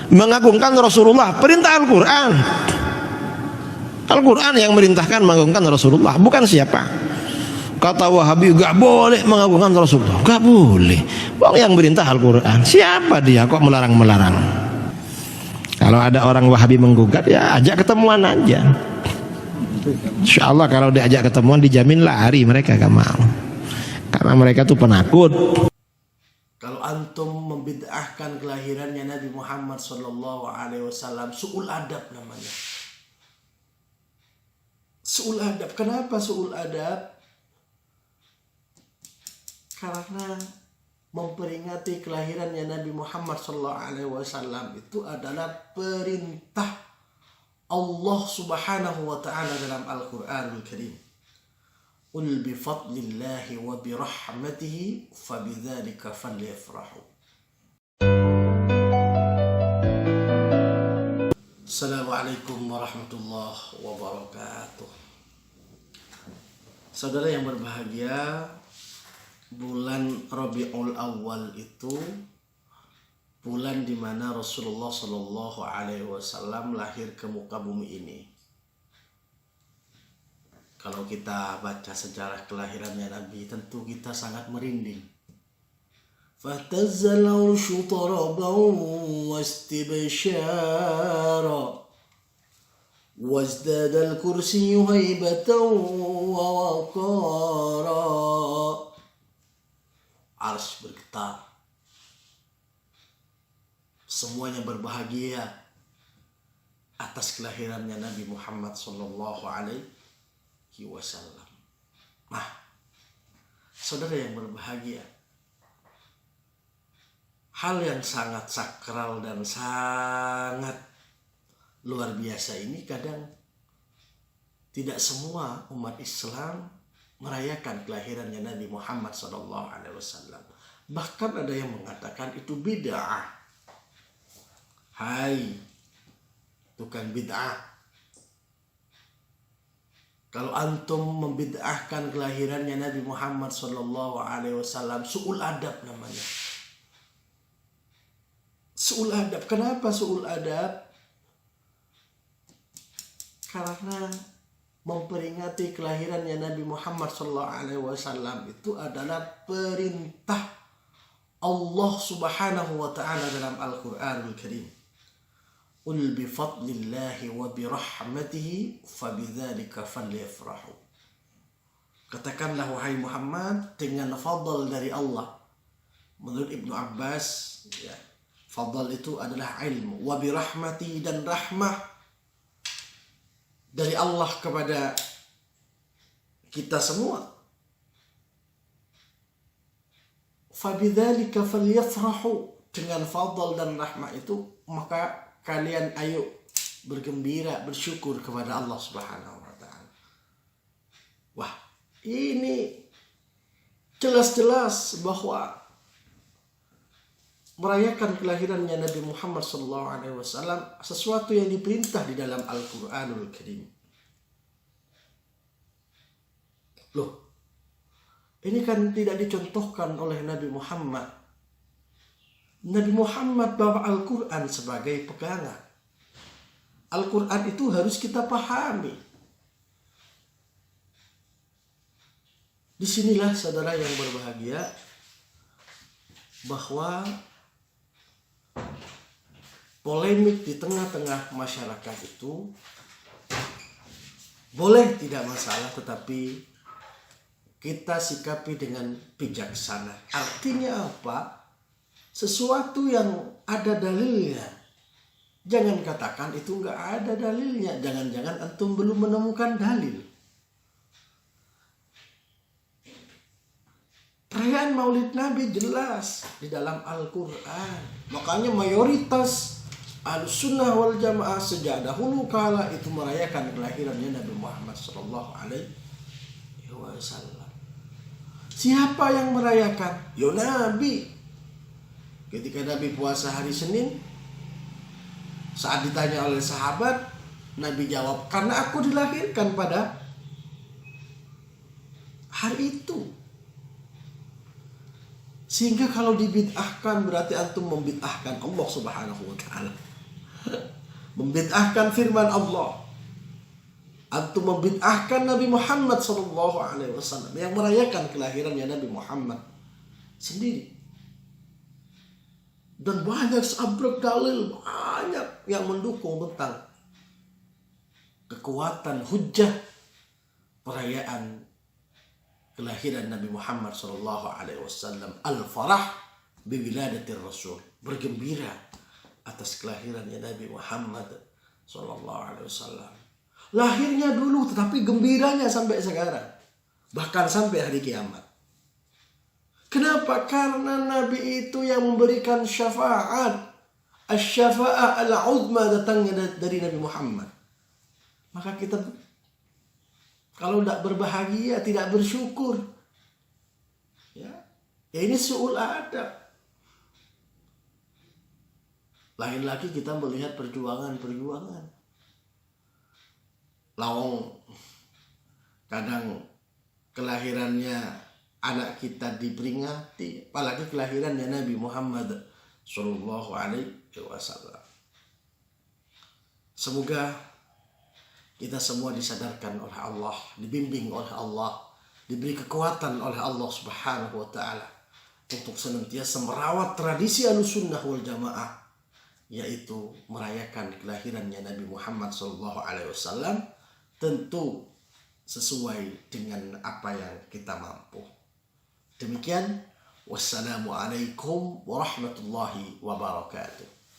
mengagungkan Rasulullah, perintah Al-Quran. Al-Quran yang merintahkan mengagungkan Rasulullah, bukan siapa. Kata Wahabi gak boleh mengagungkan Rasulullah, gak boleh. Wong yang merintah Al-Quran, siapa dia kok melarang-melarang? Kalau ada orang Wahabi menggugat, ya ajak ketemuan aja. Insya Allah kalau diajak ketemuan dijamin lari, mereka gak mau. Karena mereka tuh penakut. Kalau antum membid'ahkan kelahirannya Nabi Muhammad SAW, su'ul adab namanya. Su'ul adab. Kenapa su'ul adab? Karena memperingati kelahirannya Nabi Muhammad SAW itu adalah perintah Allah Subhanahu wa Ta'ala dalam Al-Quranul Karim. Qul bi fadlillahi wa bi rahmatihi fabidzalika falyafrahu. Assalamualaikum warahmatullahi wabarakatuh. Saudara yang berbahagia, bulan Rabiul Awal itu bulan di mana Rasulullah Shallallahu Alaihi Wasallam lahir ke muka bumi ini. Kalau kita baca sejarah kelahirannya Nabi, tentu kita sangat merinding. Fatazzal arsyu taraban wastibsyara wazdada al-kursiyyu haibatan wa waqara. Arsy bergetar, semuanya berbahagia atas kelahirannya Nabi Muhammad Sallallahu Alaihi Wasallam. Nah, saudara yang berbahagia, hal yang sangat sakral dan sangat luar biasa ini kadang tidak semua umat Islam merayakan kelahirannya Nabi Muhammad SAW. Bahkan ada yang mengatakan itu bid'ah. Hai tukang bid'ah, kalau antum membid'ahkan kelahirannya Nabi Muhammad SAW, su'ul adab namanya. Su'ul adab. Kenapa su'ul adab? Karena memperingati kelahirannya Nabi Muhammad SAW itu adalah perintah Allah Subhanahu wa Ta'ala dalam Al-Quranul Karim. Qul bi fadlillahi wa bi rahmatihi fabidzalika falyafrahu. Katakanlah wahai Muhammad, dengan fadl dari Allah. Menurut Ibnu Abbas, ya, fadl itu adalah ilmu. Wa bi rahmati, dan rahmah dari Allah kepada kita semua. Fabidzalika falyafrahu, dengan fadl dan rahmah itu maka kalian ayo bergembira, bersyukur kepada Allah Subhanahu wa Ta'ala. Wah, ini jelas-jelas bahwa merayakan kelahirannya Nabi Muhammad SAW sesuatu yang diperintah di dalam Al-Quranul Karim. Loh, ini kan tidak dicontohkan oleh Nabi Muhammad. Nabi Muhammad bawa Al-Quran sebagai pegangan. Al-Quran itu harus kita pahami. Disinilah saudara yang berbahagia, bahwa polemik di tengah-tengah masyarakat itu boleh tidak masalah, tetapi kita sikapi dengan bijaksana. Artinya apa? Sesuatu yang ada dalilnya, jangan katakan itu nggak ada dalilnya. Jangan-jangan antum belum menemukan dalil. Perayaan Maulid Nabi jelas di dalam Al-Quran. Makanya mayoritas Ahlussunnah wal Jamaah sejak dahulu kala itu merayakan kelahirannya Nabi Muhammad SAW. Siapa yang merayakan? Ya Nabi. Ketika Nabi puasa hari Senin, saat ditanya oleh sahabat, Nabi jawab, karena aku dilahirkan pada hari itu. Sehingga kalau dibid'ahkan berarti antum membid'ahkan Allah Subhanahu wa Ta'ala. membid'ahkan firman Allah, antum membid'ahkan Nabi Muhammad SAW yang merayakan kelahirannya Nabi Muhammad sendiri. Dan banyak sabrek dalil, banyak yang mendukung tentang kekuatan hujjah perayaan kelahiran Nabi Muhammad SAW. Al-farah biwiladatir Rasul, bergembira atas kelahirannya Nabi Muhammad SAW. Lahirnya dulu, tetapi gembiranya sampai sekarang, bahkan sampai hari kiamat. Kenapa? Karena Nabi itu yang memberikan syafaat. Asy-syafa'ah al-uzma datangnya dari Nabi Muhammad. Maka kita kalau tidak berbahagia, tidak bersyukur, ya ini su'ul adab. Lain lagi kita melihat perjuangan. Lawang kadang kelahirannya anak kita diperingati, apalagi kelahirannya Nabi Muhammad Sallallahu Alaihi Wasallam. Semoga kita semua disadarkan oleh Allah, dibimbing oleh Allah, diberi kekuatan oleh Allah Subhanahu Wa Taala untuk senantiasa merawat tradisi Ahlussunnah wal Jamaah, yaitu merayakan kelahirannya Nabi Muhammad Sallallahu Alaihi Wasallam, tentu sesuai dengan apa yang kita mampu. Demikian, wassalamualaikum warahmatullahi wabarakatuh.